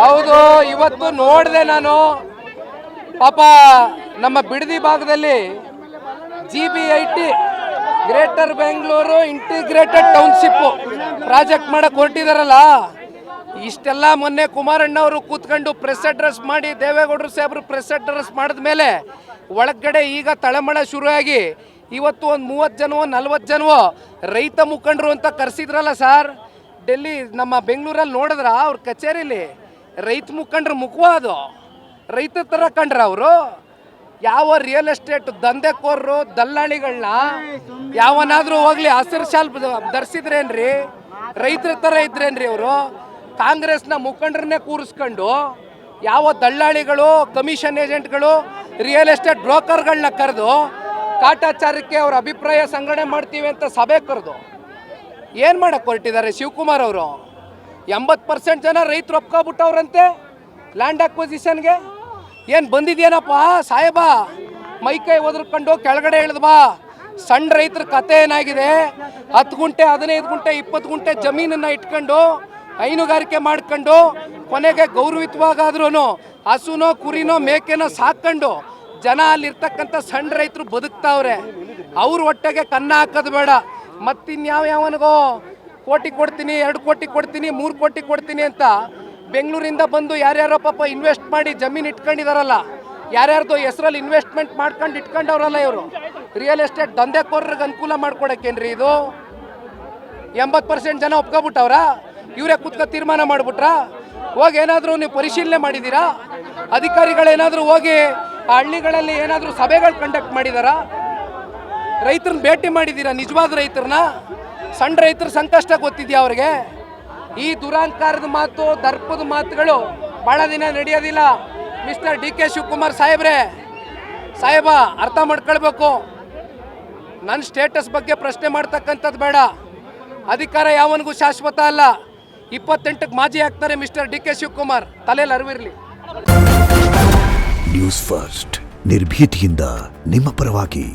ಹೌದು, ಇವತ್ತು ನೋಡಿದೆ ನಾನು. ಪಾಪ ನಮ್ಮ ಬಿಡದಿ ಭಾಗದಲ್ಲಿ GBIT greater Bengaluru integrated township project ಮಾಡಕ್ಕೆ ಹೊರಟಿದಾರಲ್ಲ, ಇಷ್ಟೆಲ್ಲ ಮೊನ್ನೆ ಕುಮಾರಣ್ಣ ಅವರು ಕೂತ್ಕೊಂಡು ಪ್ರೆಸ್ ಅಡ್ರೆಸ್ ಮಾಡಿ, ದೇವೇಗೌಡರು ಸಾಹೇಬರು ಪ್ರೆಸ್ ಅಡ್ರೆಸ್ ಮಾಡಿದ ಮೇಲೆ ಒಳಗಡೆ ಈಗ ತಳಮಳ ಶುರುವಾಗಿ ಇವತ್ತು ಒಂದು 30 ಜನವೋ 40 ಜನವೋ ರೈತ ಮುಖಂಡರು ಅಂತ ಕರೆಸಿದ್ರಲ್ಲ ಸರ್. ಡೆಲ್ಲಿ ನಮ್ಮ ಬೆಂಗಳೂರಲ್ಲಿ ನೋಡಿದ್ರ ಅವ್ರ ಕಚೇರಿಲಿ ರೈತ ಮುಖಂಡ್ರ ಮುಖವ ಅದು ರೈತ ಥರ ಕಂಡ್ರ ಅವರು. ಯಾವ ರಿಯಲ್ ಎಸ್ಟೇಟ್ ದಂಧೆಕೋರರು ದಲ್ಲಾಳಿಗಳನ್ನ ಯಾವನಾದರೂ ಹೋಗ್ಲಿ ಹಸಿರು ಶಾಲ್ ಧರಿಸಿದ್ರೇನ್ರಿ, ರೈತರ ಥರ ಇದ್ರೇನ್ರಿ ಅವರು? ಕಾಂಗ್ರೆಸ್ನ ಮುಖಂಡರನ್ನೇ ಕೂರಿಸ್ಕೊಂಡು ಯಾವ ದಲ್ಲಾಳಿಗಳು, ಕಮಿಷನ್ ಏಜೆಂಟ್ಗಳು, ರಿಯಲ್ ಎಸ್ಟೇಟ್ ಬ್ರೋಕರ್ಗಳನ್ನ ಕರೆದು ಕಾಟಾಚಾರಕ್ಕೆ ಅವ್ರ ಅಭಿಪ್ರಾಯ ಸಂಗ್ರಹಣೆ ಮಾಡ್ತೀವಿ ಅಂತ ಸಭೆ ಕರೆದು ಏನು ಮಾಡಕ್ಕೆ ಹೊರಟಿದ್ದಾರೆ ಶಿವಕುಮಾರ್ ಅವರು? 80% ಜನ ರೈತರು ಒಪ್ಕೊಬಿಟ್ಟವ್ರಂತೆ ಲ್ಯಾಂಡ್ ಅಕ್ವಿಸಿಷನ್ಗೆ. ಏನು ಬಂದಿದ್ಯೇನಪ್ಪ ಸಾಹೇಬ, ಮೈಕೈ ಒದರ್ಕೊಂಡು ಕೆಳಗಡೆ ಇಳಿದು ಬಾ. ಸಣ್ಣ ರೈತರ ಕತೆ ಏನಾಗಿದೆ? 10 ಗುಂಟೆ 15 ಗುಂಟೆ 20 ಗುಂಟೆ ಜಮೀನನ್ನು ಇಟ್ಕೊಂಡು ಹೈನುಗಾರಿಕೆ ಮಾಡ್ಕೊಂಡು ಕೊನೆಗೆ ಗೌರವಿತವಾಗಾದ್ರೂ ಹಸುನೋ ಕುರಿನೋ ಮೇಕೆನೋ ಸಾಕೊಂಡು ಜನ ಅಲ್ಲಿರ್ತಕ್ಕಂಥ ಸಣ್ಣ ರೈತರು ಬದುಕ್ತಾವ್ರೆ. ಅವ್ರ ಹೊಟ್ಟೆಗೆ ಕನ್ನ ಹಾಕೋದು ಬೇಡ. ಮತ್ತಿನ್ಯಾವನಿಗೋ ಕೋಟಿ ಕೊಡ್ತೀನಿ, 2 ಕೋಟಿ ಕೊಡ್ತೀನಿ, 3 ಕೋಟಿ ಕೊಡ್ತೀನಿ ಅಂತ ಬೆಂಗಳೂರಿಂದ ಬಂದು ಯಾರ್ಯಾರೋ ಪಾಪ ಇನ್ವೆಸ್ಟ್ ಮಾಡಿ ಜಮೀನು ಇಟ್ಕೊಂಡಿದಾರಲ್ಲ, ಯಾರ್ಯಾರ್ದು ಹೆಸರಲ್ಲಿ ಇನ್ವೆಸ್ಟ್ಮೆಂಟ್ ಮಾಡ್ಕೊಂಡು ಇಟ್ಕೊಂಡವ್ರಲ್ಲ ಇವರು. ರಿಯಲ್ ಎಸ್ಟೇಟ್ ದಂಧೆಕೋರರಿಗೆ ಅನುಕೂಲ ಮಾಡ್ಕೊಡಕ್ಕೇನ್ರಿ ಇದು? 80% ಜನ ಒಪ್ಕೊಬಿಟ್ಟವ್ರ? ಇವರೇ ಕೂತ್ಕೊ ತೀರ್ಮಾನ ಮಾಡಿಬಿಟ್ರಾ? ಹೋಗಿ ಏನಾದರೂ ನೀವು ಪರಿಶೀಲನೆ ಮಾಡಿದ್ದೀರಾ? ಅಧಿಕಾರಿಗಳೇನಾದರೂ ಹೋಗಿ ಆ ಹಳ್ಳಿಗಳಲ್ಲಿ ಏನಾದರೂ ಸಭೆಗಳು ಕಂಡಕ್ಟ್ ಮಾಡಿದಾರಾ? ರೈತರನ್ನ ಭೇಟಿ ಮಾಡಿದ್ದೀರಾ? ನಿಜವಾದ ರೈತರನ್ನ, ಸಣ್ಣ ರೈತರ ಸಂಕಷ್ಟ ಗೊತ್ತಿದೆಯಾ ಅವ್ರಿಗೆ? ಈ ದುರಾಂಕಾರದ ಮಾತು, ದರ್ಪದ ಮಾತುಗಳು ಭಾಳ ದಿನ ನಡೆಯೋದಿಲ್ಲ. ಮಿಸ್ಟರ್ DK ಶಿವಕುಮಾರ್ ಸಾಹೇಬ ಅರ್ಥ ಮಾಡ್ಕೊಳ್ಬೇಕು. ನನ್ನ ಸ್ಟೇಟಸ್ ಬಗ್ಗೆ ಪ್ರಶ್ನೆ ಮಾಡ್ತಕ್ಕಂಥದ್ದು ಬೇಡ. ಅಧಿಕಾರ ಯಾವನಿಗೂ ಶಾಶ್ವತ ಅಲ್ಲ. 28ಕ್ಕೆ ಮಾಜಿ ಆಗ್ತಾರೆ ಮಿಸ್ಟರ್ DK ಶಿವಕುಮಾರ್, ತಲೆಯಲ್ಲಿ ಅರಿವಿರಲಿ. ನ್ಯೂಸ್ ಫಸ್ಟ್, ನಿರ್ಭೀತಿಯಿಂದ ನಿಮ್ಮ ಪರವಾಗಿ.